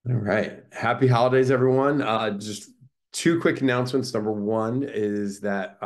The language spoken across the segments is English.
All right. Happy holidays, everyone. Just two quick announcements. Number one is that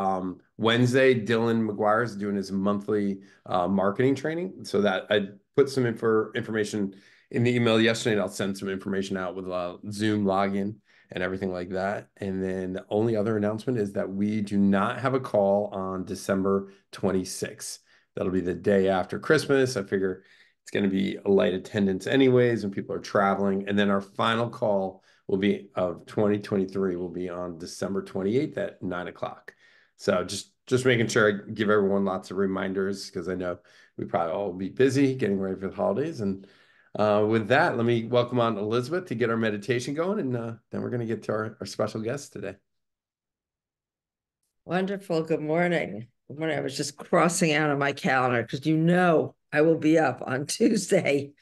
Wednesday, Dylan McGuire is doing his monthly marketing training. So that I put some information in the email yesterday, and I'll send some information out with Zoom login and everything like that. And then the only other announcement is that we do not have a call on December 26th. That'll be the day after Christmas. I figure it's going to be a light attendance anyways, when people are traveling. And then our final call will be of 2023 will be on December 28th at 9 o'clock. So just making sure I give everyone lots of reminders because I know we probably all be busy getting ready for the holidays. And with that, let me welcome on Elizabeth to get our meditation going. And then we're going to get to our special guest today. Wonderful. Good morning. Good morning. I was just crossing out on my calendar because I will be up on Tuesday,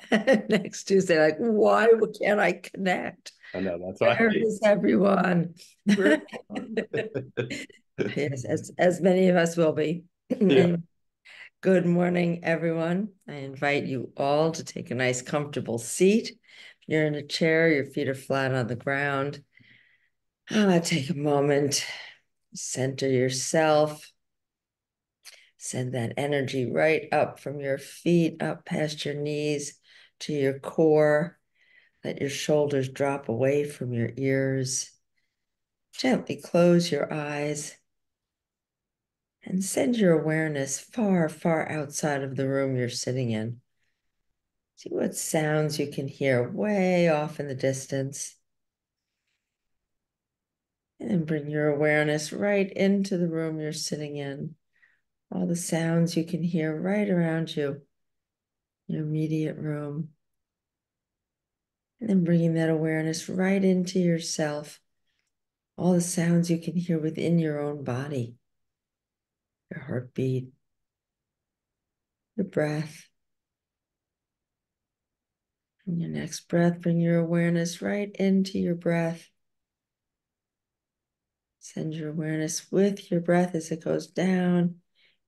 next Tuesday. Like, why can't I connect? I know that's why. Where is everyone? Yes, as many of us will be. Yeah. And good morning, everyone. I invite you all to take a nice, comfortable seat. If you're in a chair, your feet are flat on the ground. Take a moment, center yourself. Send that energy right up from your feet, up past your knees to your core. Let your shoulders drop away from your ears. Gently close your eyes and send your awareness far, far outside of the room you're sitting in. See what sounds you can hear way off in the distance. And then bring your awareness right into the room you're sitting in. All the sounds you can hear right around you, your immediate room. And then bringing that awareness right into yourself. All the sounds you can hear within your own body, your heartbeat, your breath. And your next breath, bring your awareness right into your breath. Send your awareness with your breath as it goes down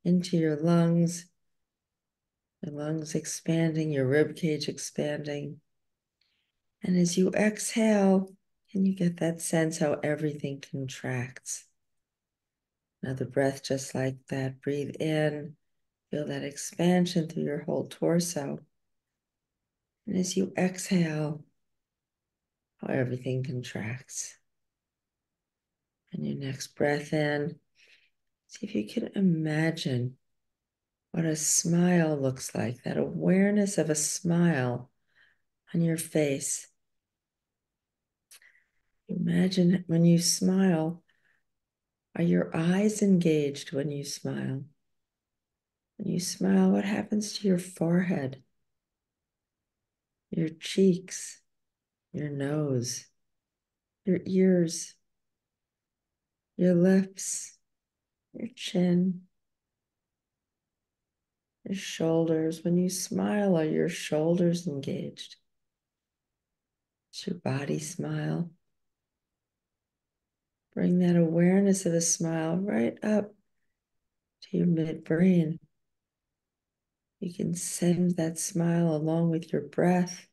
into your lungs expanding, your rib cage expanding. And as you exhale, can you get that sense how everything contracts? Another breath just like that. Breathe in, feel that expansion through your whole torso. And as you exhale, how everything contracts. And your next breath in, see if you can imagine what a smile looks like, that awareness of a smile on your face. Imagine when you smile, are your eyes engaged when you smile? When you smile, what happens to your forehead, your cheeks, your nose, your ears, your lips, your chin, your shoulders? When you smile, are your shoulders engaged? Does your body smile? Bring that awareness of a smile right up to your midbrain. You can send that smile along with your breath.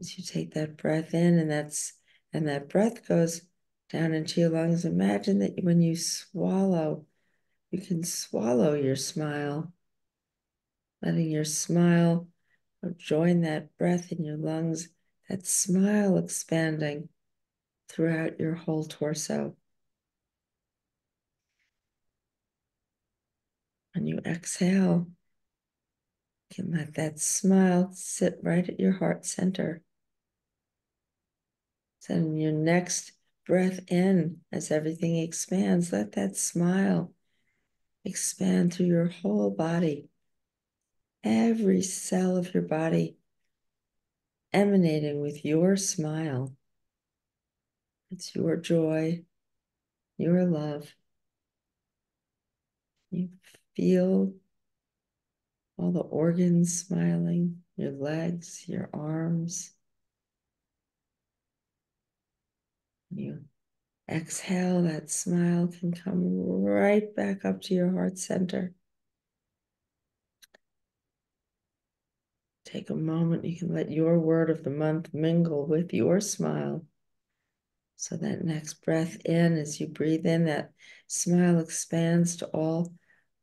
As you take that breath in and that breath goes down into your lungs. Imagine that when you swallow, you can swallow your smile, letting your smile join that breath in your lungs, that smile expanding throughout your whole torso. When you exhale, you can let that smile sit right at your heart center. Send your next breath in as everything expands. Let that smile expand through your whole body, every cell of your body emanating with your smile. It's your joy, your love. You feel all the organs smiling, your legs, your arms. You exhale, that smile can come right back up to your heart center. take a moment. You can let your word of the month mingle with your smile. So that next breath in, as you breathe in, that smile expands to all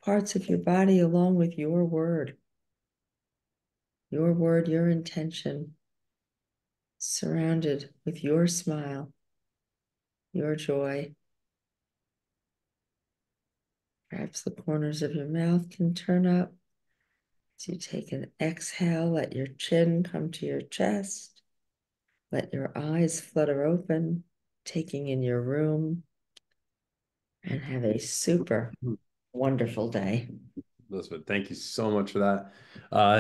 parts of your body along with your word, your intention, surrounded with your smile, your joy. Perhaps the corners of your mouth can turn up. As you take an exhale, let your chin come to your chest. Let your eyes flutter open, taking in your room, and have a super wonderful day. Elizabeth, thank you so much for that.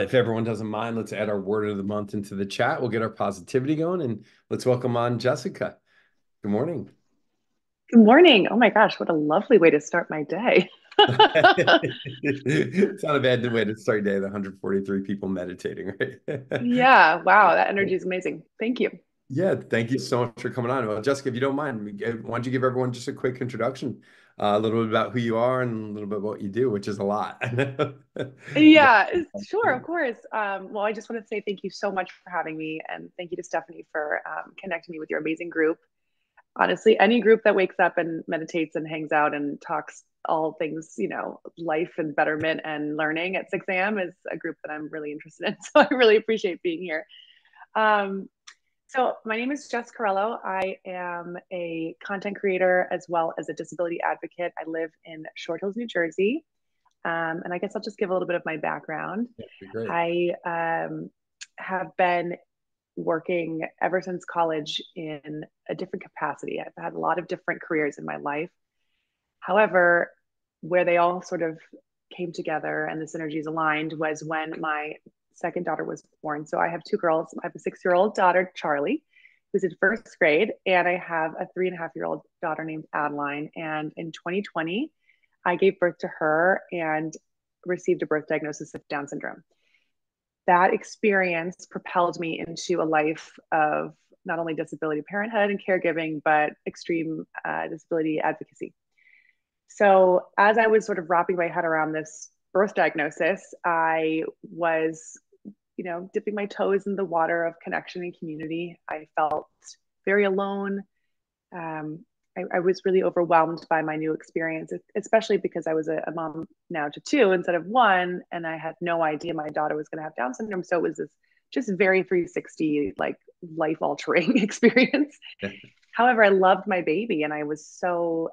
If everyone doesn't mind, let's add our word of the month into the chat. We'll get our positivity going and let's welcome on Jessica. Good morning. Good morning. Oh my gosh, what a lovely way to start my day. It's not a bad way to start your day, the 143 people meditating, right? Yeah, wow, that energy is amazing. Thank you. Yeah, thank you so much for coming on. Well, Jessica, if you don't mind, why don't you give everyone just a quick introduction, a little bit about who you are and a little bit about what you do, which is a lot. Yeah, sure, of course. Well, I just want to say thank you so much for having me, and thank you to Stephanie for connecting me with your amazing group. Honestly, any group that wakes up and meditates and hangs out and talks all things, life and betterment and learning at 6 a.m. is a group that I'm really interested in. So I really appreciate being here. Um, So my name is Jess Corello. I am a content creator as well as a disability advocate. I live in Short Hills, New Jersey. And I guess I'll just give a little bit of my background. That'd be great. I have been working ever since college in a different capacity. I've had a lot of different careers in my life. However, where they all sort of came together and the synergies aligned was when my second daughter was born. So I have two girls. I have a 6-year-old daughter, Charlie, who's in first grade, and I have a 3.5-year-old daughter named Adeline. And in 2020, I gave birth to her and received a birth diagnosis of Down syndrome. That experience propelled me into a life of not only disability parenthood and caregiving, but extreme disability advocacy. So, as I was sort of wrapping my head around this birth diagnosis, I was, dipping my toes in the water of connection and community. I felt very alone. I was really overwhelmed by my new experience, especially because I was a mom now to two instead of one, and I had no idea my daughter was going to have Down syndrome. So it was this just very 360, like life altering experience. Yeah. However, I loved my baby and I was so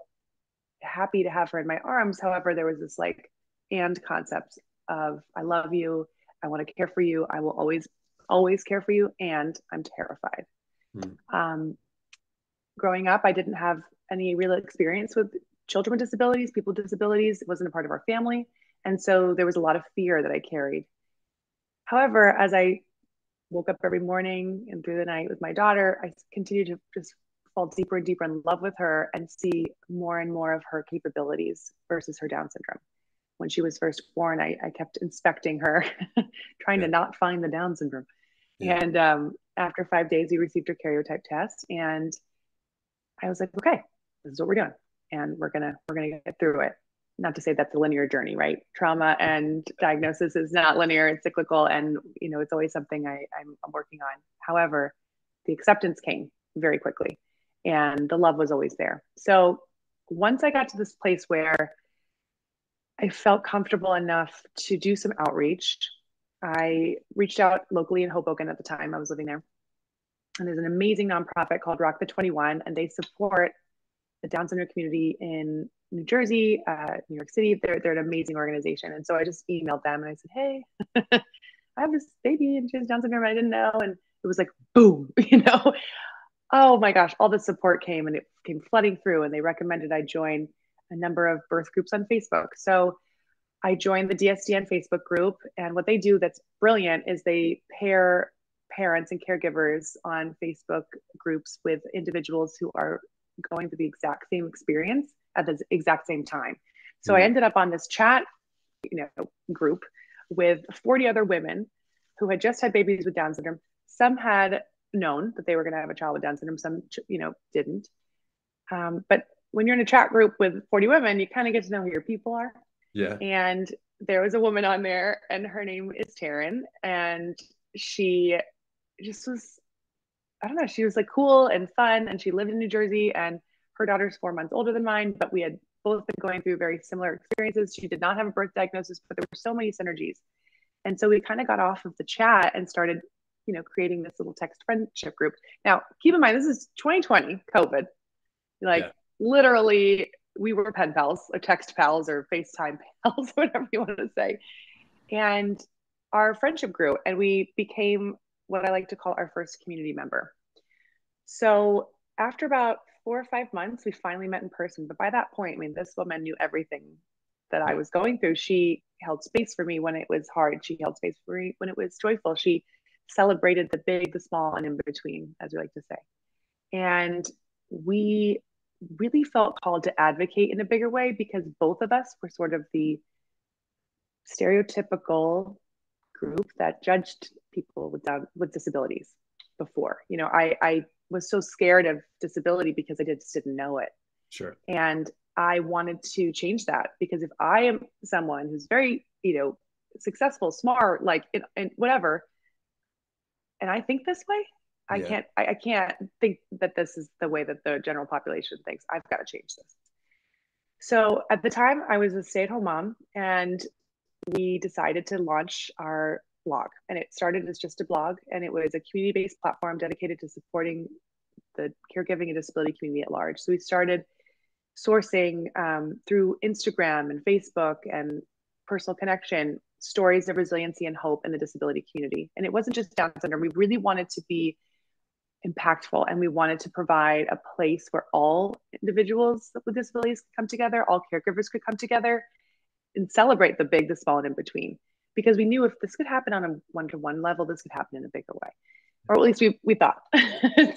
happy to have her in my arms. However, there was this like and concept of I love you, I want to care for you, I will always care for you, and I'm terrified. Mm. Growing up, I didn't have any real experience with children with disabilities, people with disabilities. It wasn't a part of our family. And so there was a lot of fear that I carried. However, as I woke up every morning and through the night with my daughter, I continued to just fall deeper and deeper in love with her and see more and more of her capabilities versus her Down syndrome. When she was first born, I kept inspecting her, trying Yeah. to not find the Down syndrome. Yeah. And after 5 days, we received her karyotype test, and I was like, okay, this is what we're doing, and we're gonna get through it. Not to say that's a linear journey, right? Trauma and diagnosis is not linear; it's cyclical, and it's always something I'm working on. However, the acceptance came very quickly, and the love was always there. So once I got to this place where I felt comfortable enough to do some outreach, I reached out locally in Hoboken at the time I was living there, and there's an amazing nonprofit called Rock the 21, and they support the Down syndrome community in New Jersey, New York City. They're an amazing organization. And so I just emailed them and I said, hey, I have this baby and she has Down syndrome. I didn't know. And it was like, boom, oh my gosh, all the support came and it came flooding through. And they recommended I join a number of birth groups on Facebook. So I joined the DSDN Facebook group. And what they do that's brilliant is they pair parents and caregivers on Facebook groups with individuals who are going through the exact same experience at the exact same time. So I Mm. ended up on this chat, group with 40 other women who had just had babies with Down syndrome. Some had known that they were going to have a child with Down syndrome. Some, didn't. But when you're in a chat group with 40 women, you kind of get to know who your people are. Yeah. And there was a woman on there, and her name is Taryn, and she just was, I don't know, she was like cool and fun, and she lived in New Jersey, and her daughter's 4 months older than mine, but we had both been going through very similar experiences. She did not have a birth diagnosis, but there were so many synergies. And so we kind of got off of the chat and started, creating this little text friendship group. Now, keep in mind, this is 2020, COVID. Like, Yeah. literally, we were pen pals or text pals or FaceTime pals, whatever you want to say. And our friendship grew, and we became what I like to call our first community member. So after about 4 or 5 months, we finally met in person. But by that point, I mean, this woman knew everything that I Yeah. was going through. She held space for me when it was hard. She held space for me when it was joyful. She celebrated the big, the small, and in between, as we like to say. And we really felt called to advocate in a bigger way because both of us were sort of the stereotypical group that judged people with disabilities before. I was so scared of disability because I just didn't know it. Sure. And I wanted to change that because if I am someone who's very, successful, smart, like in whatever, and I think this way, Yeah. I can't think that this is the way that the general population thinks. I've got to change this. So at the time, I was a stay-at-home mom, and we decided to launch our blog. And it started as just a blog, and it was a community-based platform dedicated to supporting the caregiving and disability community at large. So we started sourcing through Instagram and Facebook and personal connection stories of resiliency and hope in the disability community. And it wasn't just Down syndrome. We really wanted to be impactful, and we wanted to provide a place where all individuals with disabilities could come together, all caregivers could come together and celebrate the big, the small, and in between. Because we knew if this could happen on a one-to-one level, this could happen in a bigger way. Or at least we thought.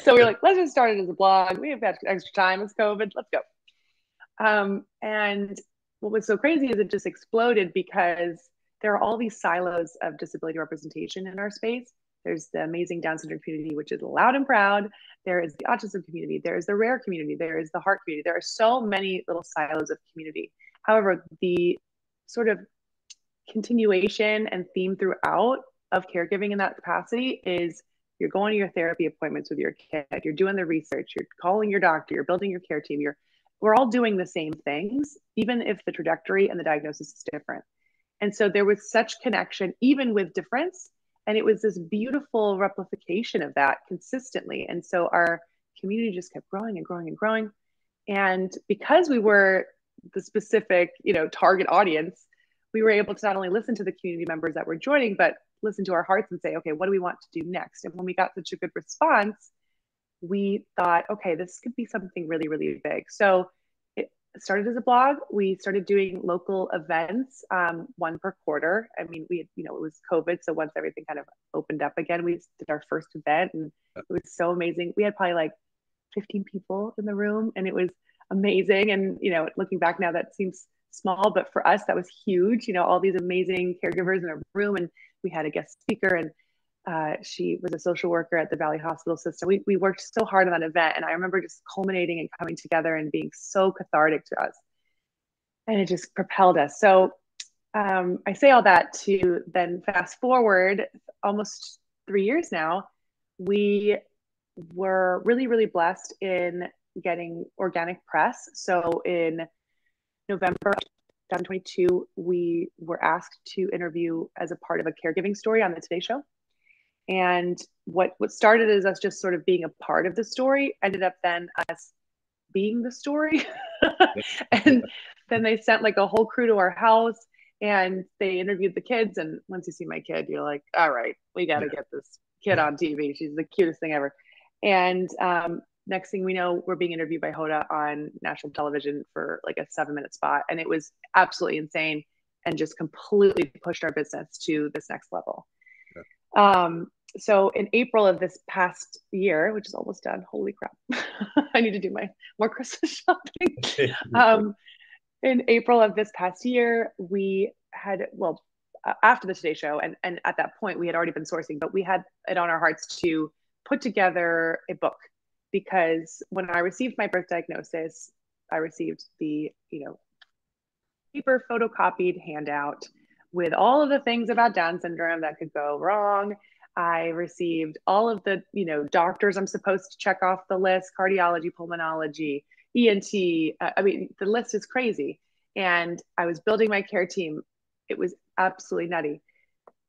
So we were like, let's just start it as a blog. We have extra time. It's COVID. Let's go. And what was so crazy is it just exploded because there are all these silos of disability representation in our space. There's the amazing Down syndrome community, which is loud and proud. There is the autism community. There is the rare community. There is the heart community. There are so many little silos of community. However, the sort of continuation and theme throughout of caregiving in that capacity is you're going to your therapy appointments with your kid, you're doing the research, you're calling your doctor, you're building your care team, we're all doing the same things, even if the trajectory and the diagnosis is different. And so there was such connection, even with difference. And it was this beautiful replication of that consistently. And so our community just kept growing and growing and growing. And because we were the specific, target audience, we were able to not only listen to the community members that were joining, but listen to our hearts and say, okay, what do we want to do next? And when we got such a good response, we thought, okay, this could be something really, really big. So it started as a blog. We started doing local events, one per quarter. I mean, we had, it was COVID. So once everything kind of opened up again, we did our first event, and it was so amazing. We had probably like 15 people in the room, and it was amazing. And, looking back now, that seems small, but for us, that was huge. All these amazing caregivers in a room, and we had a guest speaker, and she was a social worker at the Valley Hospital System. We worked so hard on that event, and I remember just culminating and coming together and being so cathartic to us, and it just propelled us. So I say all that to then fast forward almost 3 years now. We were really, really blessed in getting organic press. So in November 2022, we were asked to interview as a part of a caregiving story on the Today Show. And what started as us just sort of being a part of the story ended up then us being the story. And then they sent like a whole crew to our house, and they interviewed the kids. And once you see my kid, you're like, all right, we got to get this kid on TV. She's the cutest thing ever. And next thing we know, we're being interviewed by Hoda on national television for like a 7-minute spot. And it was absolutely insane and just completely pushed our business to this next level. So in April of this past year, which is almost done, holy crap, I need to do my more Christmas shopping. In April of this past year, we had, after the Today Show, and at that point we had already been sourcing, but we had it on our hearts to put together a book, because when I received my birth diagnosis, I received the, paper photocopied handout with all of the things about Down syndrome that could go wrong. I received all of the, doctors I'm supposed to check off the list, cardiology, pulmonology, ENT. I mean, the list is crazy. And I was building my care team. It was absolutely nutty.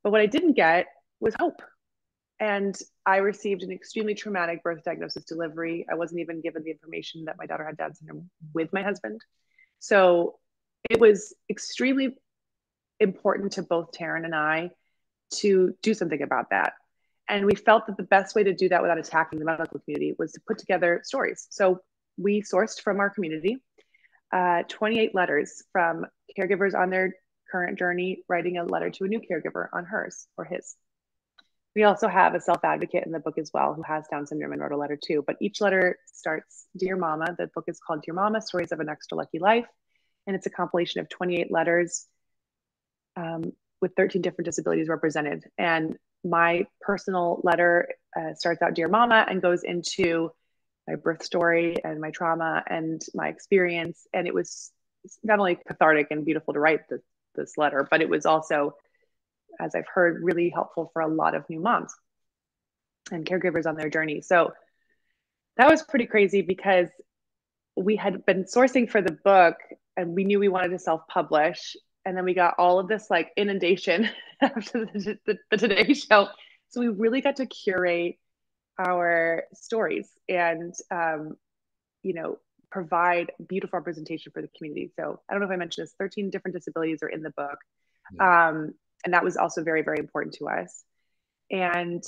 But what I didn't get was hope. And I received an extremely traumatic birth diagnosis delivery. I wasn't even given the information that my daughter had Down syndrome with my husband. So it was extremely important to both Taryn and I to do something about that. And we felt that the best way to do that without attacking the medical community was to put together stories. So we sourced from our community 28 letters from caregivers on their current journey, writing a letter to a new caregiver on hers or his. We also have a self-advocate in the book as well who has Down syndrome and wrote a letter too. But each letter starts, Dear Mama. The book is called Dear Mama, Stories of an Extra Lucky Life. And it's a compilation of 28 letters with 13 different disabilities represented. And my personal letter starts out Dear Mama and goes into my birth story and my trauma and my experience. And it was not only cathartic and beautiful to write this letter, but it was also, as I've heard, really helpful for a lot of new moms and caregivers on their journey. So that was pretty crazy because we had been sourcing for the book and we knew we wanted to self-publish. And then we got all of this like inundation after the Today Show. So we really got to curate our stories and, provide beautiful representation for the community. So I don't know if I mentioned this, 13 different disabilities are in the book. Yeah. And that was also very, very important to us. And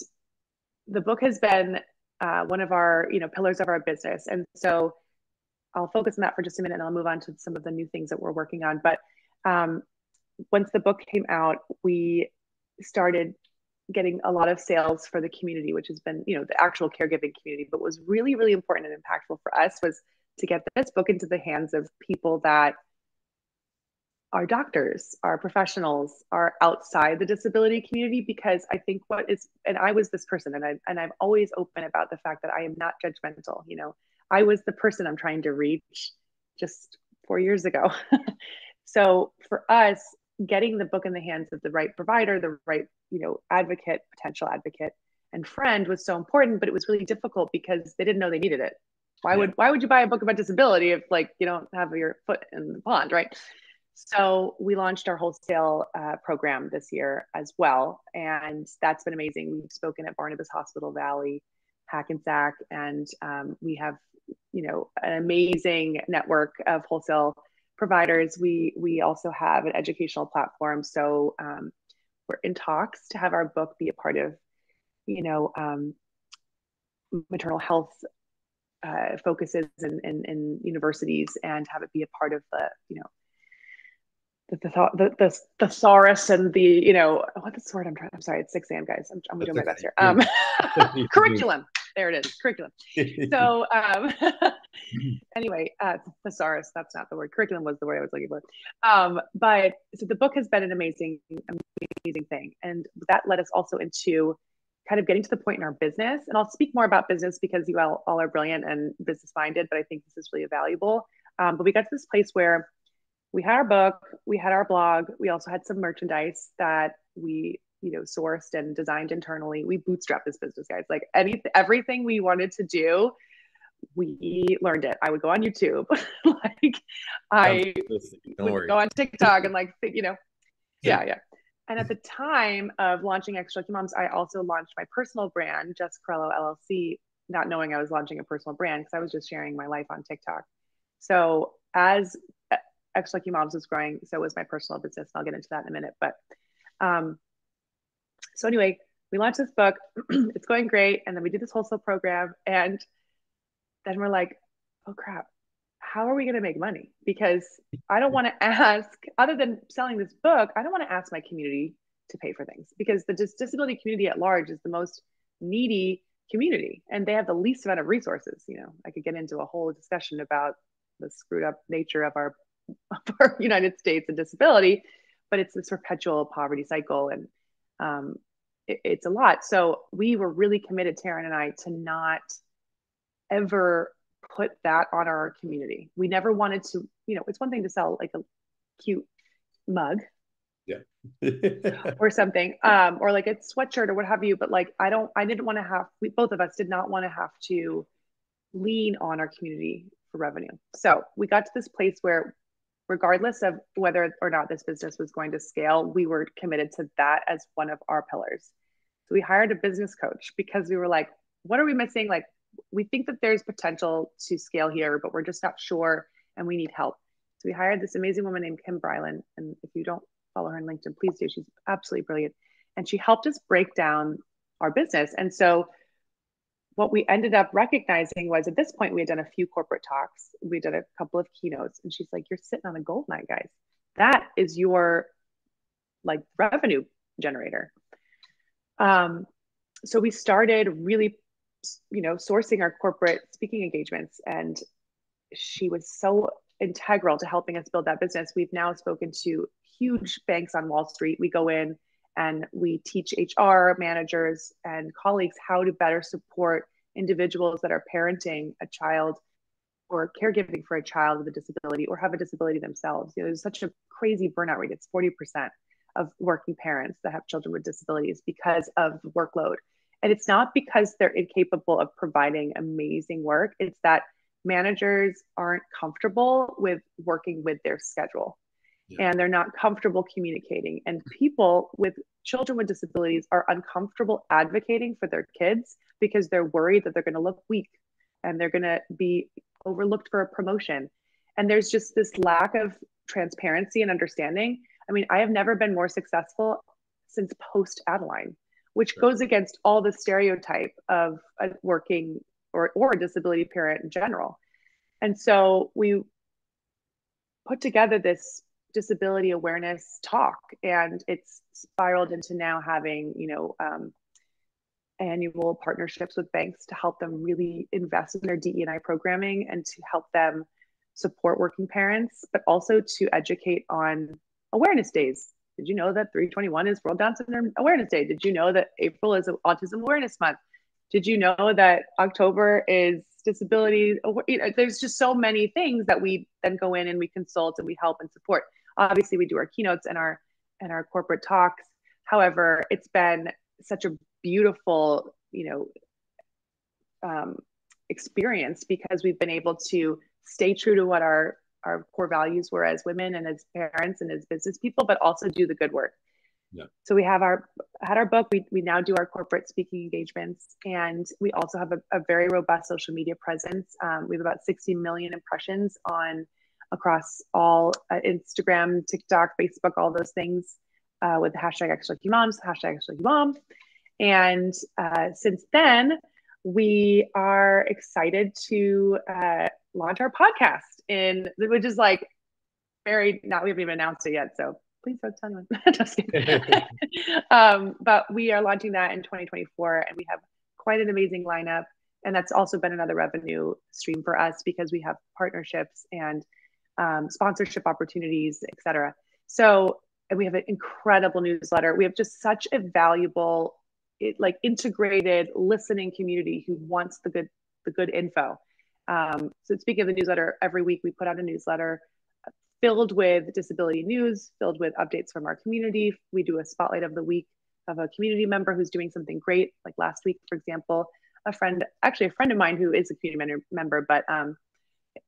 the book has been one of our, pillars of our business. And so I'll focus on that for just a minute and I'll move on to some of the new things that we're working on. But once the book came out, we started getting a lot of sales for the community, which has been, the actual caregiving community. But what was really, really important and impactful for us was to get this book into the hands of people that are doctors, are professionals, are outside the disability community. Because I think and I was this person, and I'm always open about the fact that I am not judgmental. I was the person I'm trying to reach just 4 years ago. So for us, getting the book in the hands of the right provider, the right, advocate, potential advocate, and friend was so important, but it was really difficult because they didn't know they needed it. Why would you buy a book about disability if you don't have your foot in the pond, right? So we launched our wholesale program this year as well, and that's been amazing. We've spoken at Barnabas Hospital Valley, Hackensack, and we have an amazing network of wholesale providers. We also have an educational platform. So we're in talks to have our book be a part of, maternal health focuses in universities, and have it be a part of the thesaurus and what's the word I'm sorry, it's 6 a.m. guys. I'm doing my best here. Curriculum. There it is, curriculum. So anyway, thesaurus, that's not the word. Curriculum was the word I was looking for. But so the book has been an amazing thing. And that led us also into kind of getting to the point in our business. And I'll speak more about business because you all are brilliant and business minded, but I think this is really valuable. But we got to this place where we had our book, we had our blog, we also had some merchandise that we sourced and designed internally. We bootstrapped this business, guys. Like everything we wanted to do, we learned it. I would go on YouTube, I would go on TikTok and yeah. And at the time of launching Extra Lucky Moms, I also launched my personal brand, Jess LLC, not knowing I was launching a personal brand because I was just sharing my life on TikTok. So as Extra Lucky Moms was growing, so was my personal business. I'll get into that in a minute. But so anyway, we launched this book. It's going great. And then we did this wholesale program. And then we're like, oh crap, how are we going to make money? Because I don't want to ask, other than selling this book, I don't want to ask my community to pay for things, because the disability community at large is the most needy community and they have the least amount of resources. I could get into a whole discussion about the screwed up nature of our United States and disability, but it's this perpetual poverty cycle, and it's a lot. So we were really committed, Taryn and I, to not ever put that on our community. We never wanted to, it's one thing to sell like a cute mug, Yeah. or something, or like a sweatshirt or what have you. But like, I didn't want to have, we, both of us did not want to have to lean on our community for revenue. So we got to this place where, regardless of whether or not this business was going to scale, we were committed to that as one of our pillars. So we hired a business coach because we were like, what are we missing? Like, we think that there's potential to scale here, but we're just not sure and we need help. So we hired this amazing woman named Kim Brylan. And if you don't follow her on LinkedIn, please do. She's absolutely brilliant. And she helped us break down our business. And so what we ended up recognizing was, at this point, we had done a few corporate talks, we did a couple of keynotes, and she's like, you're sitting on a gold mine, guys. That is your like revenue generator. So we started really, sourcing our corporate speaking engagements, and she was so integral to helping us build that business. We've now spoken to huge banks on Wall Street. We go in and we teach HR managers and colleagues how to better support individuals that are parenting a child or caregiving for a child with a disability or have a disability themselves. There's such a crazy burnout rate. It's 40% of working parents that have children with disabilities because of the workload. And it's not because they're incapable of providing amazing work. It's that managers aren't comfortable with working with their schedule. Yeah. And they're not comfortable communicating. And people with children with disabilities are uncomfortable advocating for their kids because they're worried that they're going to look weak and they're going to be overlooked for a promotion. And there's just this lack of transparency and understanding. I mean, I have never been more successful since post Adeline, which goes against all the stereotype of a working or a disability parent in general. And so we put together this disability awareness talk, and it's spiraled into now having, annual partnerships with banks to help them really invest in their DE&I programming and to help them support working parents, but also to educate on awareness days. Did you know that 3/21 is World Down Syndrome Awareness Day? Did you know that April is Autism Awareness Month? Did you know that October is disability? There's just so many things that we then go in and we consult and we help and support. Obviously, we do our keynotes and our corporate talks. However, it's been such a beautiful, experience because we've been able to stay true to what our core values were as women and as parents and as business people, but also do the good work. Yeah. So we have had our book. We now do our corporate speaking engagements, and we also have a very robust social media presence. We have about 60 million impressions across all Instagram, TikTok, Facebook, all those things, with the hashtag Extra Lucky Moms, hashtag Extra Lucky Mom. And since then, we are excited to launch our podcast, which is like we haven't even announced it yet, so please don't tell anyone. Just kidding. But we are launching that in 2024, and we have quite an amazing lineup. And that's also been another revenue stream for us because we have partnerships and sponsorship opportunities, et cetera. So, and we have an incredible newsletter. We have just such a valuable, integrated listening community who wants the good info. So speaking of the newsletter, every week we put out a newsletter filled with disability news, filled with updates from our community. We do a spotlight of the week of a community member who's doing something great. Like last week, for example, a friend of mine who is a community member, but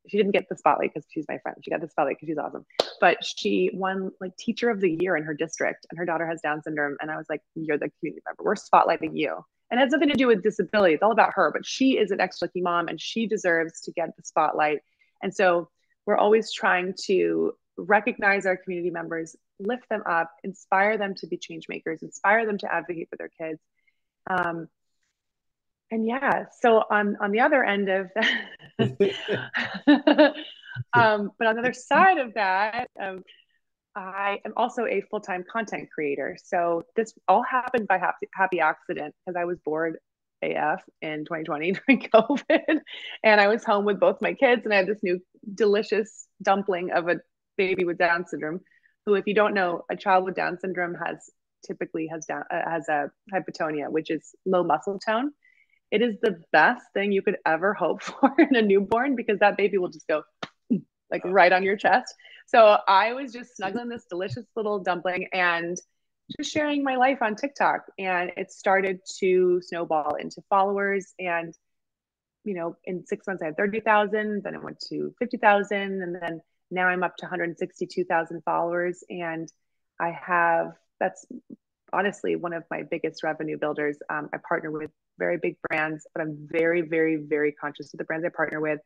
she didn't get the spotlight because she's my friend. She got the spotlight because she's awesome. But she won like teacher of the year in her district, and her daughter has Down syndrome. And I was like, you're the community member. We're spotlighting you. And it has nothing to do with disability. It's all about her, but she is an extra lucky mom and she deserves to get the spotlight. And so we're always trying to recognize our community members, lift them up, inspire them to be change makers, inspire them to advocate for their kids. And yeah, so on the other end of but on the other side of that, I am also a full-time content creator. So this all happened by happy accident because I was bored AF in 2020 during COVID, and I was home with both my kids, and I had this new delicious dumpling of a baby with Down syndrome, who, if you don't know, a child with Down syndrome typically has a hypotonia, which is low muscle tone. It is the best thing you could ever hope for in a newborn because that baby will just go like right on your chest. So I was just snuggling this delicious little dumpling and just sharing my life on TikTok. And it started to snowball into followers. And, in 6 months, I had 30,000, then it went to 50,000. And then now I'm up to 162,000 followers. And that's honestly one of my biggest revenue builders. I partner with very big brands, but I'm very, very, very conscious of the brands I partner with.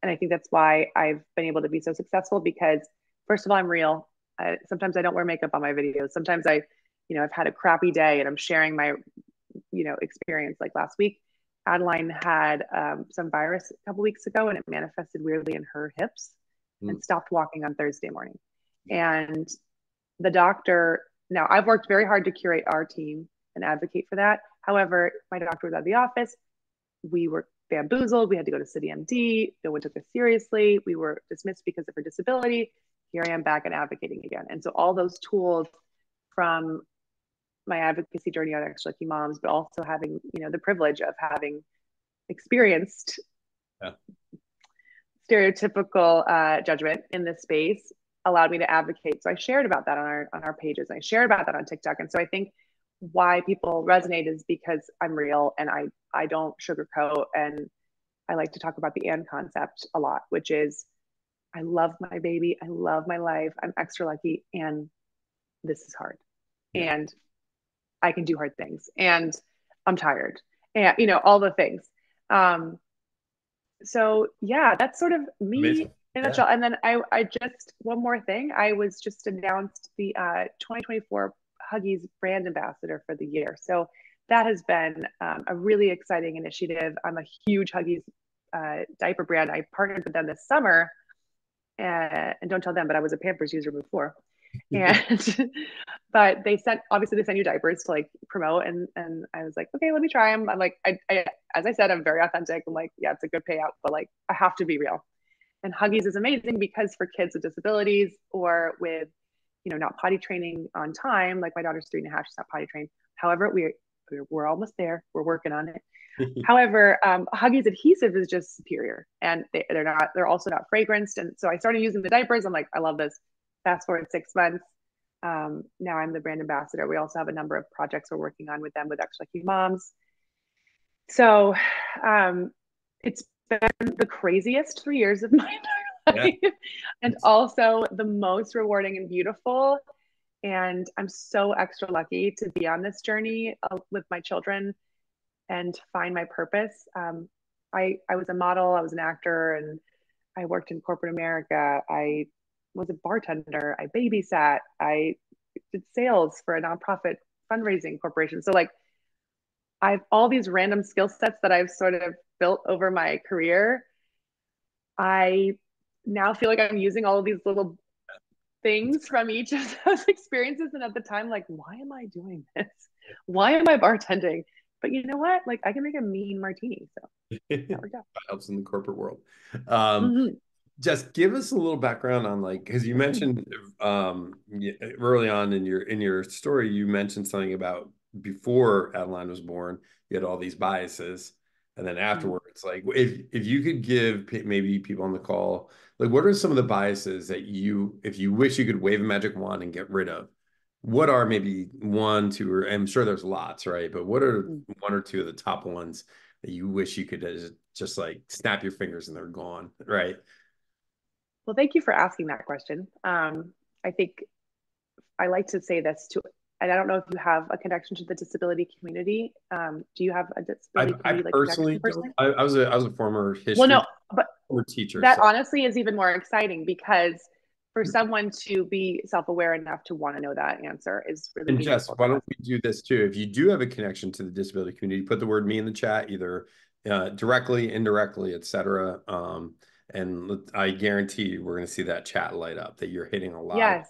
And I think that's why I've been able to be so successful because, first of all, I'm real. Sometimes I don't wear makeup on my videos. Sometimes I've had a crappy day and I'm sharing my, experience. Like last week, Adeline had some virus a couple weeks ago and it manifested weirdly in her hips and stopped walking on Thursday morning. And the doctor, now I've worked very hard to curate our team and advocate for that. However, my doctor was out of the office. We were bamboozled. We had to go to City MD. No one took us seriously. We were dismissed because of her disability. Here I am back and advocating again. And so all those tools from my advocacy journey on Extra Lucky Moms, but also having, the privilege of having experienced stereotypical judgment in this space allowed me to advocate. So I shared about that on our pages. I shared about that on TikTok. And so I think why people resonate is because I'm real and I don't sugarcoat, and I like to talk about the and concept a lot, which is I love my baby, I love my life, I'm extra lucky, and this is hard. Yeah. And I can do hard things and I'm tired and all the things. So yeah, that's sort of me. Amazing. In a nutshell. And then I just, one more thing, I was just announced the 2024 Huggies brand ambassador for the year. So that has been a really exciting initiative. I'm a huge Huggies diaper brand. I partnered with them this summer, and don't tell them, but I was a Pampers user before. And but they sent you diapers to like promote, and I was like, okay, let me try them. I'm like, I as I said, I'm very authentic. I'm like, yeah, it's a good payout, but like I have to be real. And Huggies is amazing because for kids with disabilities or with, not potty training on time, like my daughter's 3.5, she's not potty trained. However, we're almost there. We're working on it. However, Huggies adhesive is just superior, and they're also not fragranced. And so I started using the diapers. I'm like, I love this. Fast forward 6 months. Now I'm the brand ambassador. We also have a number of projects we're working on with them with Extra Lucky Moms. So it's been the craziest 3 years of my entire life, and also the most rewarding and beautiful. And I'm so extra lucky to be on this journey with my children and find my purpose. I was a model, I was an actor, and I worked in corporate America. I was a bartender, I babysat, I did sales for a nonprofit fundraising corporation. So like I've all these random skill sets that I've sort of built over my career. I now feel like I'm using all of these little things from each of those experiences. And at the time, like, why am I doing this? Why am I bartending? But you know what? Like, I can make a mean martini. So that worked out. That helps in the corporate world. Just give us a little background on because you mentioned early on in your story, you mentioned something about before Adeline was born, you had all these biases. And then afterwards, like if you could give maybe people on the call, like what are some of the biases that if you wish you could wave a magic wand and get rid of, what are maybe one, two, or I'm sure there's lots, right? But what are one or two of the top ones that you wish you could just like snap your fingers and they're gone, right? Well, thank you for asking that question. I think I like to say this and I don't know if you have a connection to the disability community. Do you have a disability community personally connection? I was a former history well, no, but teacher. That honestly is even more exciting because for someone to be self-aware enough to want to know that answer is really and meaningful. Jess, why don't we do this too? If you do have a connection to the disability community, put the word me in the chat, either directly, indirectly, etc. And I guarantee you, we're going to see that chat light up that you're hitting a lot. Yes.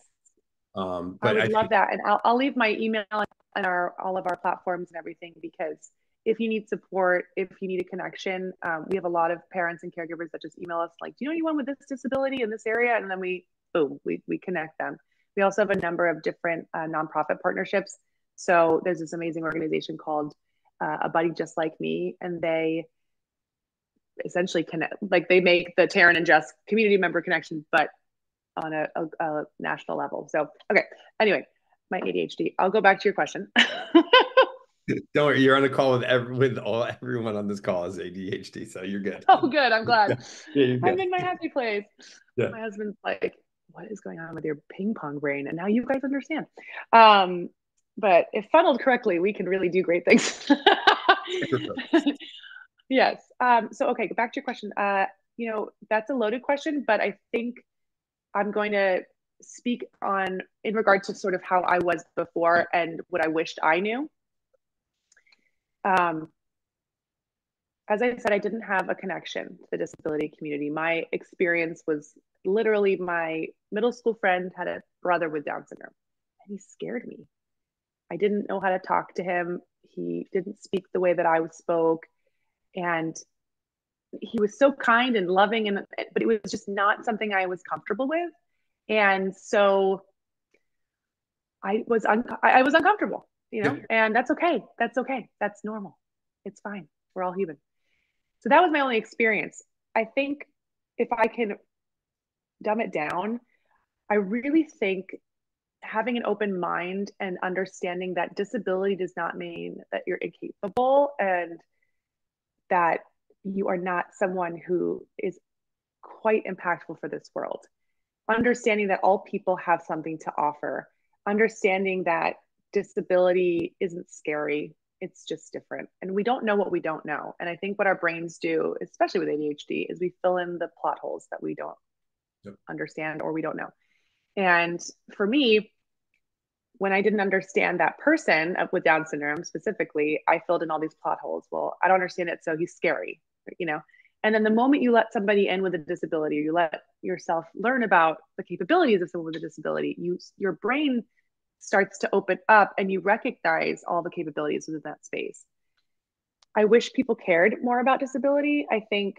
But I would love that. And I'll leave my email on all of our platforms and everything, because if you need support, if you need a connection, we have a lot of parents and caregivers that just email us like, do you know anyone with this disability in this area? And then we connect them. We also have a number of different nonprofit partnerships. So there's this amazing organization called A Buddy Just Like Me, and they essentially connect, like they make the Taryn and Jess community member connection, but a national level. So, okay. Anyway, my ADHD. I'll go back to your question. Don't worry, you're on a call with everyone on this call is ADHD, so you're good. Oh, good. I'm glad. Yeah, you're I'm good. in my happy place. Yeah. My husband's like, what is going on with your ping pong brain? And now you guys understand. But if funneled correctly, we can really do great things. Yes. So, okay, back to your question. That's a loaded question, but I think I'm going to speak on in regard to sort of how I was before and what I wished I knew. Um, as I said, I didn't have a connection to the disability community. My experience was literally my middle school friend had a brother with Down syndrome, and he scared me. I didn't know how to talk to him. He didn't speak the way that I spoke, and he was so kind and loving, but it was just not something I was comfortable with, and so I was uncomfortable, Yeah. and that's okay. That's okay. That's normal. It's fine. We're all human. So that was my only experience. I think if I can dumb it down, I really think having an open mind and understanding that disability does not mean that you're incapable and that you are not someone who is quite impactful for this world. Understanding that all people have something to offer, understanding that disability isn't scary, it's just different. And we don't know what we don't know. And I think what our brains do, especially with ADHD, is we fill in the plot holes that we don't understand or we don't know. And for me, when I didn't understand that person with Down syndrome specifically, I filled in all these plot holes. Well, I don't understand it, so he's scary, you know? And then the moment you let somebody in with a disability, or you let yourself learn about the capabilities of someone with a disability, your brain starts to open up and you recognize all the capabilities within that space. I wish people cared more about disability. I think,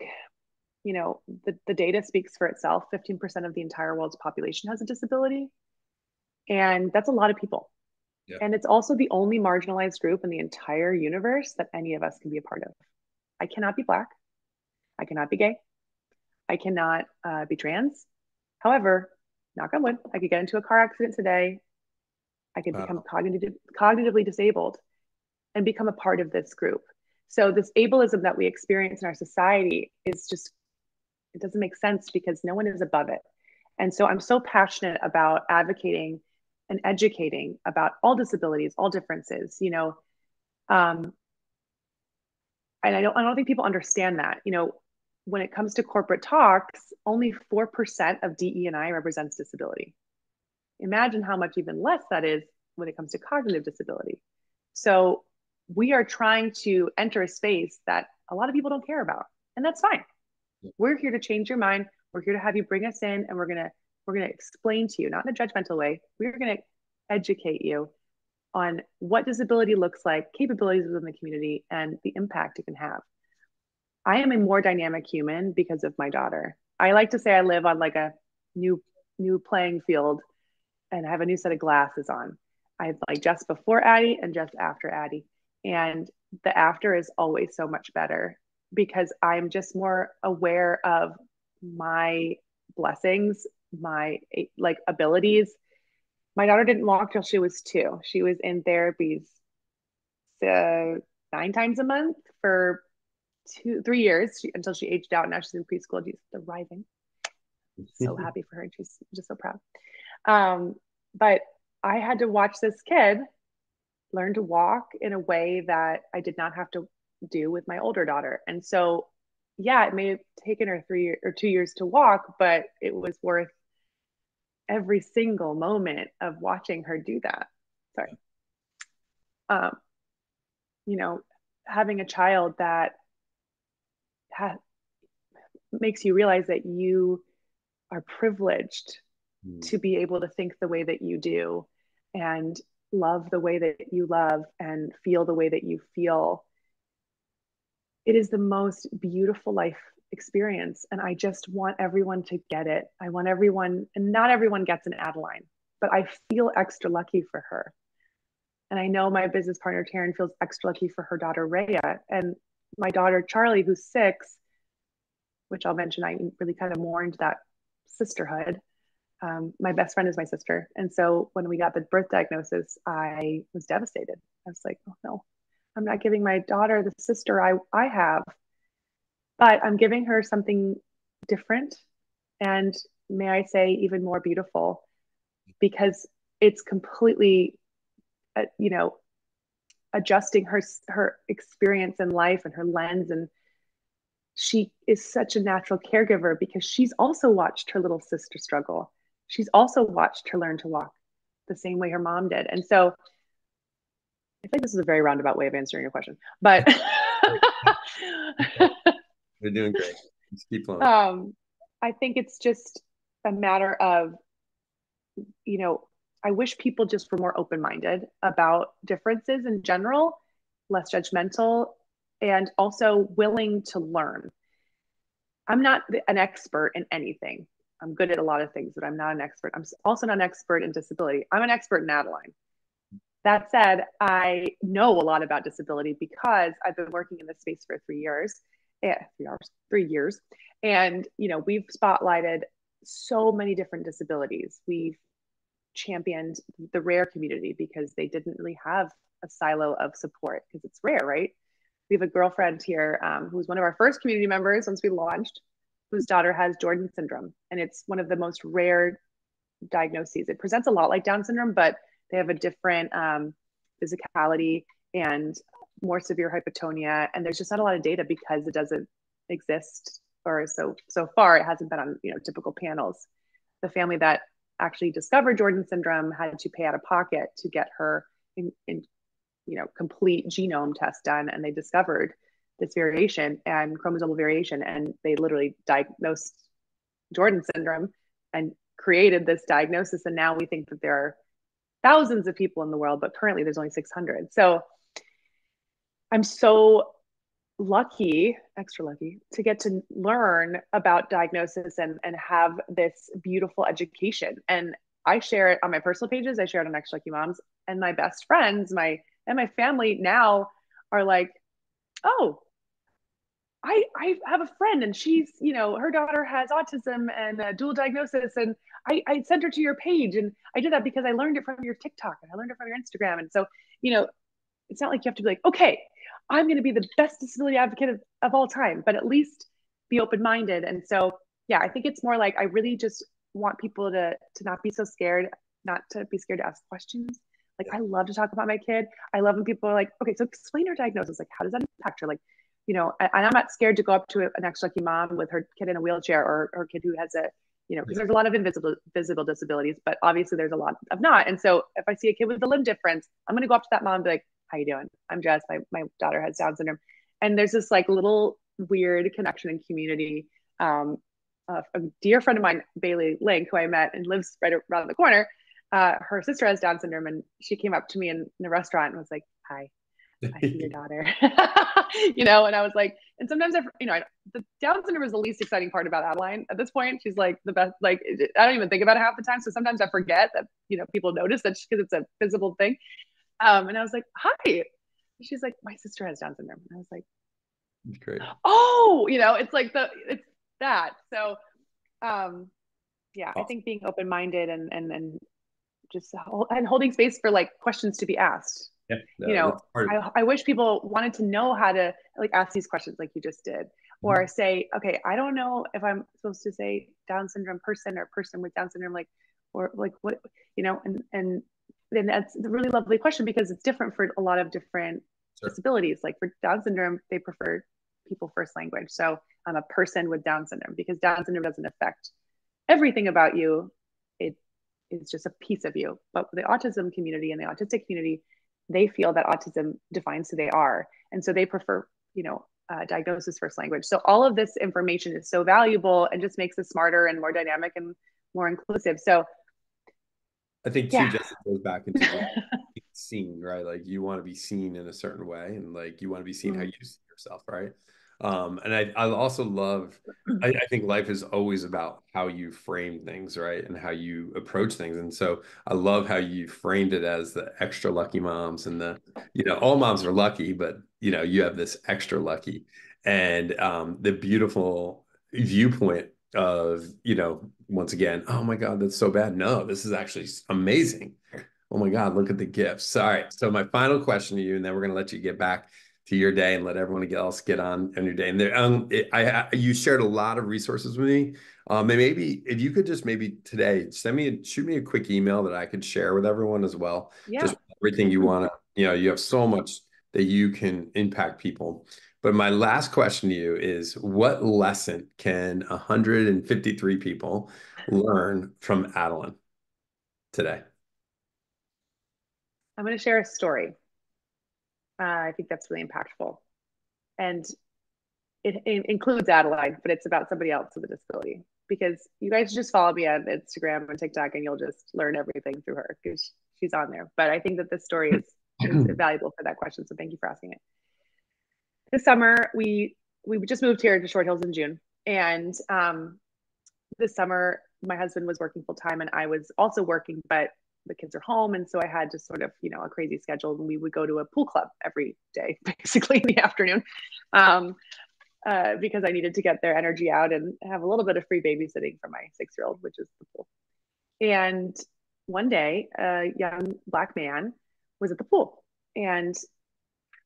the data speaks for itself. 15% of the entire world's population has a disability. And that's a lot of people. Yeah. And it's also the only marginalized group in the entire universe that any of us can be a part of. I cannot be Black. I cannot be gay. I cannot be trans. However, knock on wood, I could get into a car accident today. I could become cognitively disabled and become a part of this group. So this ableism that we experience in our society is just, it doesn't make sense because no one is above it. And so I'm so passionate about advocating and educating about all disabilities, all differences, and I don't think people understand that. When it comes to corporate talks, only 4% of DE&I represents disability. Imagine how much even less that is when it comes to cognitive disability. So we are trying to enter a space that a lot of people don't care about, and that's fine. We're here to change your mind. We're here to have you bring us in, and we're gonna explain to you, not in a judgmental way. We're gonna educate you on what disability looks like, capabilities within the community, and the impact it can have. I am a more dynamic human because of my daughter. I like to say I live on like a new playing field, and I have a new set of glasses on. I have like just before Addie and just after Addie, and the after is always so much better because I'm just more aware of my blessings, my like abilities. My daughter didn't walk till she was 2. She was in therapies 9 times a month for 3 years until she aged out. Now she's in preschool. She's thriving. So happy for her. And she's just so proud. But I had to watch this kid learn to walk in a way that I did not have to do with my older daughter. And so, yeah, it may have taken her 2 years to walk, but it was worth every single moment of watching her do that. Sorry. Um, having a child that makes you realize that you are privileged to be able to think the way that you do and love the way that you love and feel the way that you feel. It is the most beautiful life experience. And I just want everyone to get it. I want everyone, and not everyone gets an Adeline, but I feel extra lucky for her. And I know my business partner, Taryn, feels extra lucky for her daughter, Rhea. And my daughter, Charlie, who's 6, which I'll mention, I really kind of mourned that sisterhood. My best friend is my sister. And so when we got the birth diagnosis, I was devastated. I was like, oh no, I'm not giving my daughter the sister I have, but I'm giving her something different. And may I say, even more beautiful, because it's completely, you know, adjusting her experience in life and her lens. And she is such a natural caregiver because she's also watched her little sister struggle. She's also watched her learn to walk the same way her mom did. And so I think this is a very roundabout way of answering your question, but You're doing great. Just keep flowing. I think it's just a matter of, you know, I wish people just were more open minded about differences in general, less judgmental, and also willing to learn. I'm not an expert in anything. I'm good at a lot of things, but I'm not an expert. I'm also not an expert in disability. I'm an expert in Adeline. That said, I know a lot about disability because I've been working in this space for 3 years. Yeah, 3 hours, 3 years. And, you know, we've spotlighted so many different disabilities. We've championed the rare community because they didn't really have a silo of support because it's rare, right? We have a girlfriend here who's one of our first community members once we launched, whose daughter has Jordan syndrome. And it's one of the most rare diagnoses. It presents a lot like Down syndrome, but they have a different physicality and more severe hypotonia. And there's just not a lot of data because it doesn't exist, or so far it hasn't been on typical panels. The family that actually discovered Jordan syndrome had to pay out of pocket to get her in complete genome test done, and they discovered this variation and chromosomal variation, and they literally diagnosed Jordan syndrome and created this diagnosis. And now we think that there are thousands of people in the world, but currently there's only 600. So I'm so lucky, extra lucky, to get to learn about diagnosis and have this beautiful education. And I share it on my personal pages. I share it on Extra Lucky Moms, and my best friends, my family now are like, oh, I have a friend and she's, her daughter has autism and a dual diagnosis. And I sent her to your page. And I did that because I learned it from your TikTok and I learned it from your Instagram. And so, it's not like you have to be like, okay, I'm going to be the best disability advocate of all time, but at least be open-minded. And so, yeah, I think it's more like I really just want people to not be so scared, not to be scared to ask questions. Like, I love to talk about my kid. I love when people are like, okay, so explain her diagnosis. Like, how does that impact her? Like, and I'm not scared to go up to an Extra Lucky mom with her kid in a wheelchair, or kid who has a, because there's a lot of visible disabilities, but obviously there's a lot of not. And so if I see a kid with a limb difference, I'm going to go up to that mom and be like, how you doing? I'm Jess. My daughter has Down syndrome. And there's this like little weird connection and community. A dear friend of mine, Bailey Link, who I met and lives right around the corner, her sister has Down syndrome, and she came up to me in a restaurant and was like, hi, I see your daughter. And I was like, and sometimes the Down syndrome is the least exciting part about Adeline at this point. She's like the best, like, I don't even think about it half the time. So sometimes I forget that, people notice that because it's a visible thing. And I was like, hi. She's like, my sister has Down syndrome. And I was like, great. Oh, it's that. So, yeah, awesome. I think being open-minded and just holding space for like questions to be asked. Yeah, no, I wish people wanted to know how to like ask these questions like you just did, or say, okay, I don't know if I'm supposed to say Down syndrome person or person with Down syndrome, like, or like what, and then that's a really lovely question because it's different for a lot of different disabilities. Like for Down syndrome, they prefer people first language. So I'm a person with Down syndrome because Down syndrome doesn't affect everything about you. It is just a piece of you. But the autism community and the autistic community, they feel that autism defines who they are. And so they prefer, diagnosis first language. So all of this information is so valuable and just makes us smarter and more dynamic and more inclusive. So I think too, just goes back into being seen, right? Like you want to be seen in a certain way, and like you want to be seen how you see yourself, right? And I also love, I think life is always about how you frame things, right? And how you approach things. And so I love how you framed it as the extra lucky moms and all moms are lucky, but you have this extra lucky and the beautiful viewpoint of, once again, oh my God, that's so bad. No, this is actually amazing. Oh my God, look at the gifts. All right. So my final question to you, and then we're going to let you get back to your day and let everyone else get on your day. And there, you shared a lot of resources with me. And maybe if you could just maybe today shoot me a quick email that I could share with everyone as well. Yeah. Just everything you want to, you have so much that you can impact people. But my last question to you is, what lesson can 153 people learn from Adeline today? I'm going to share a story. I think that's really impactful. And it includes Adeline, but it's about somebody else with a disability. Because you guys just follow me on Instagram and TikTok, and you'll just learn everything through her because she's on there. But I think that this story is valuable for that question. So thank you for asking it. This summer, we just moved here to Short Hills in June, and this summer my husband was working full time, and I was also working, but the kids are home, and so I had just sort of a crazy schedule, and we would go to a pool club every day, basically in the afternoon. Because I needed to get their energy out and have a little bit of free babysitting for my 6-year-old, which is the pool. And one day, a young Black man was at the pool, and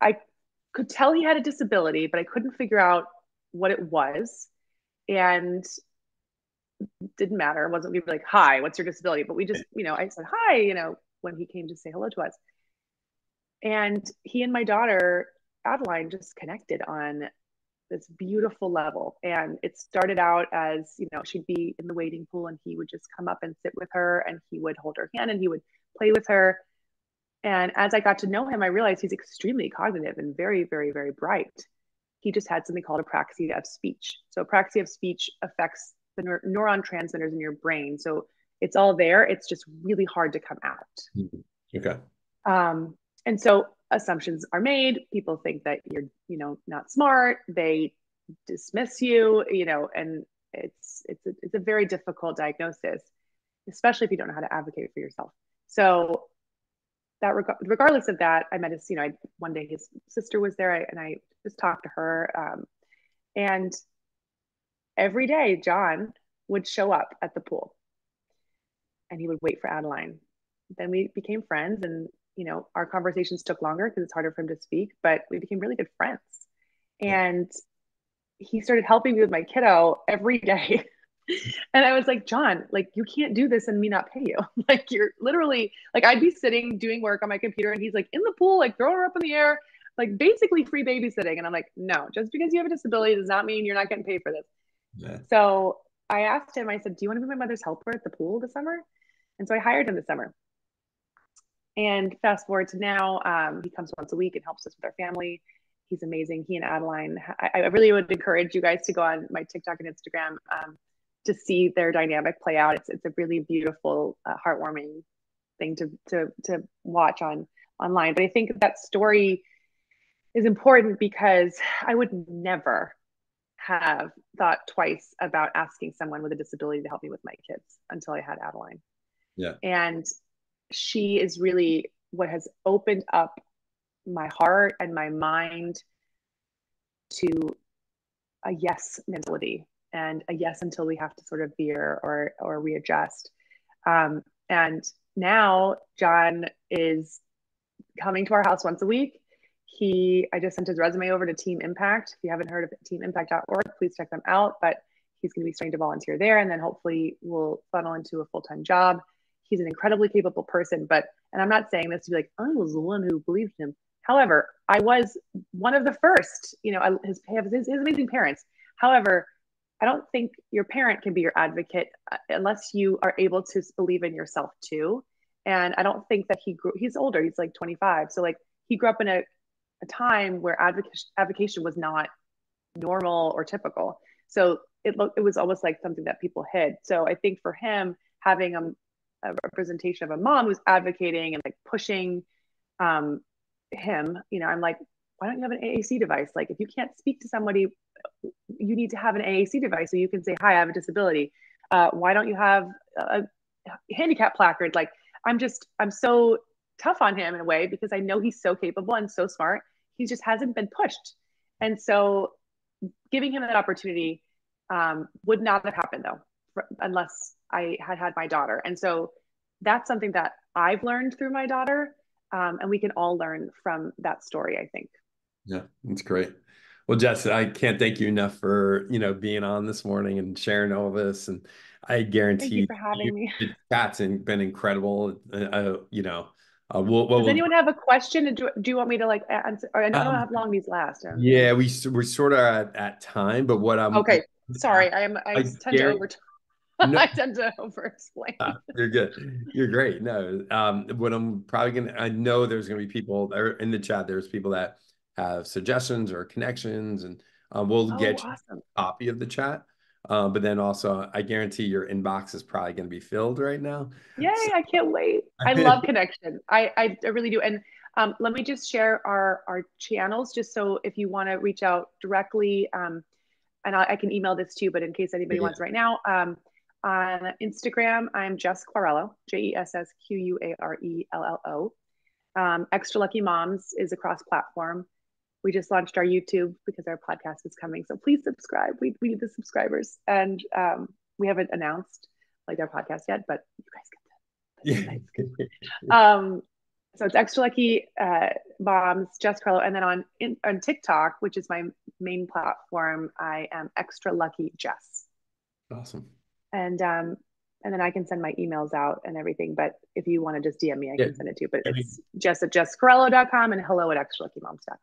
I could tell he had a disability, but I couldn't figure out what it was. And it didn't matter. It wasn't, we were like, hi, what's your disability? But we just, I said, hi, when he came to say hello to us. And he and my daughter, Adeline, just connected on this beautiful level. And it started out as, she'd be in the wading pool and he would just come up and sit with her and he would hold her hand and he would play with her. And as I got to know him, I realized he's extremely cognitive and very, very, very bright. He just had something called apraxia of speech. So apraxia of speech affects the neuron transmitters in your brain. So it's all there. It's just really hard to come out. Okay. And so assumptions are made. People think that you're, not smart. They dismiss you, and it's a very difficult diagnosis, especially if you don't know how to advocate for yourself. So that regardless of that, I met his, one day his sister was there, and I just talked to her. And every day, John would show up at the pool, and he would wait for Adeline. Then we became friends, and our conversations took longer because it's harder for him to speak, but we became really good friends. And he started helping me with my kiddo every day. And I was like, John, like, you can't do this and me not pay you. Like, you're literally, like, I'd be sitting doing work on my computer and he's like in the pool, like throwing her up in the air, like basically free babysitting. And I'm like, no, just because you have a disability does not mean you're not getting paid for this. Yeah. So I asked him, I said, do you want to be my mother's helper at the pool this summer? And so I hired him this summer. And fast forward to now, he comes once a week and helps us with our family. He's amazing. He and Adeline, I really would encourage you guys to go on my TikTok and Instagram to see their dynamic play out. It's a really beautiful, heartwarming thing to watch online. But I think that story is important because I would never have thought twice about asking someone with a disability to help me with my kids until I had Adeline. Yeah. And she is really what has opened up my heart and my mind to a yes mentality and a yes until we have to sort of veer or readjust. And now John is coming to our house once a week. I just sent his resume over to Team Impact. If you haven't heard of teamimpact.org, please check them out. But he's going to be starting to volunteer there, and then hopefully we'll funnel into a full-time job. He's an incredibly capable person, and I'm not saying this to be like, I was the one who believed him. However, I was one of the first, his amazing parents. However, I don't think your parent can be your advocate unless you are able to believe in yourself too. And I don't think that he's older, he's like 25. So like he grew up in a time where advocation was not normal or typical. So it was almost like something that people hid. So I think for him, having a representation of a mom who's advocating and like pushing him, I'm like, why don't you have an AAC device? Like if you can't speak to somebody, you need to have an AAC device so you can say, hi, I have a disability. Why don't you have a handicap placard? Like I'm so tough on him in a way because I know he's so capable and so smart. He just hasn't been pushed. And so giving him that opportunity Would not have happened though, unless I had had my daughter. And so that's something that I've learned through my daughter. And we can all learn from that story, I think. Yeah, that's great. Well, Jess, I can't thank you enough for, being on this morning and sharing all this. And I Thank you guarantee for having you, me. the chat's been incredible. What Does we'll anyone have a question? Do you want me to like answer? Or I don't know um, how long these last. yeah, we're sort of at time, but what Okay. Sorry. I I tend to guarantee no, I tend to over explain. you're good. You're great. No, what I'm probably I know there's gonna be people there in the chat. There's people that have suggestions or connections, and we'll Oh, get you awesome. a copy of the chat. But then also, I guarantee your inbox is probably gonna be filled right now. So, Yay, I can't wait. I love connection. I really do. And let me just share our channels just so if you want to reach out directly, and I can email this too, but in case anybody yeah, wants right now, on Instagram, I'm Jess Quarello, JessQuarello. Extra Lucky Moms is a cross platform. We just launched our YouTube because our podcast is coming. So please subscribe. We need the subscribers. And we haven't announced like our podcast yet, but you guys get the yeah. invites. So it's Extra Lucky Moms, Jess Carlo. And then on TikTok, which is my main platform, I am Extra Lucky Jess. Awesome. And then I can send my emails out and everything. But if you want to just DM me, I Yeah, can send it to you. But I mean, it's Jess at jesscarello.com and hello at extraluckymoms.com.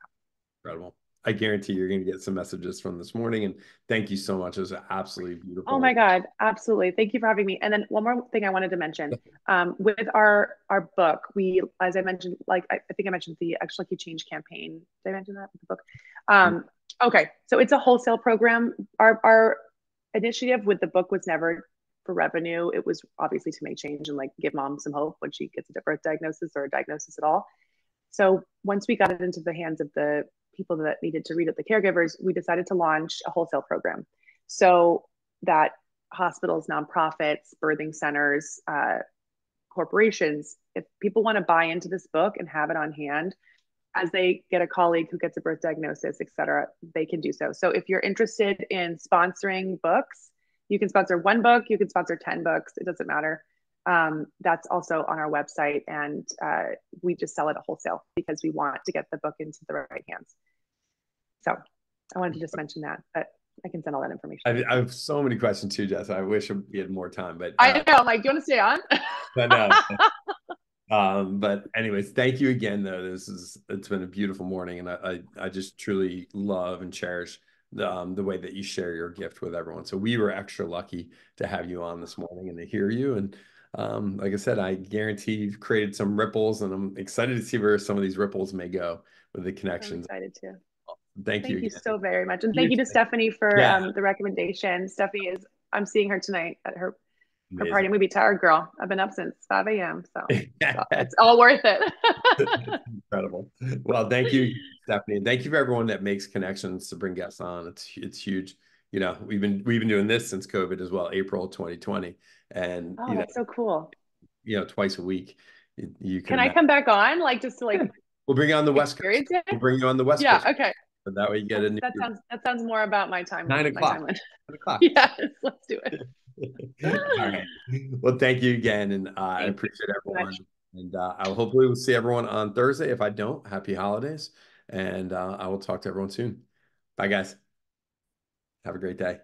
incredible. I guarantee you're going to get some messages from this morning, and thank you so much. It was absolutely Oh my beautiful. God, absolutely. Thank you for having me. And then one more thing I wanted to mention, with our book, we, as I mentioned, like I think I mentioned the Extra Lucky Change campaign. Did I mention that with the book? Okay, so it's a wholesale program. Our initiative with the book was never for revenue. It was obviously to make change and like give mom some hope when she gets a birth diagnosis or a diagnosis at all. So once we got it into the hands of the people that needed to read it, the caregivers, we decided to launch a wholesale program so that hospitals, nonprofits, birthing centers, corporations, if people want to buy into this book and have it on hand as they get a colleague who gets a birth diagnosis, et cetera, they can do so. So if you're interested in sponsoring books, you can sponsor one book, you can sponsor 10 books, it doesn't matter. That's also on our website, and we just sell it at wholesale because we want to get the book into the right hands. So I wanted to just mention that, but I can send all that information. I have so many questions too, Jess. I wish we had more time, but I know, I'm like, do you want to stay on? no. But anyways, thank you again, though. It's been a beautiful morning, and I just truly love and cherish the way that you share your gift with everyone. So we were extra lucky to have you on this morning and to hear you. And like I said, I guarantee you've created some ripples, and I'm excited to see where some of these ripples may go with the I'm connections. excited too. Thank you Thank you again. so very much. And thank You you to Stephanie for Yeah, the recommendation. Stephanie I'm seeing her tonight at her party. amazing. I'm gonna be tired, girl. I've been up since 5 a.m. So it's all worth it. Incredible. Well, thank you, Stephanie, and thank you for everyone that makes connections to bring guests on. It's huge. We've been doing this since COVID as well, April 2020, and Oh, that's so cool. twice a week. You can Can I imagine. come back on, like, just to Yeah. like We'll bring you on the West Coast. experience it? We'll bring you on the West Yeah. Coast, Okay. but that way you get a new That sounds more about my time. 9 o'clock. Timeline. 9 o'clock. Yes, let's do it. All right. Well, thank you again, and I Thank you appreciate so much. everyone. And I'll hopefully we'll see everyone on Thursday. If I don't, happy holidays, and I will talk to everyone soon. Bye, guys. Have a great day.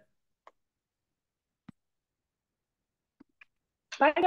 Bye, guys.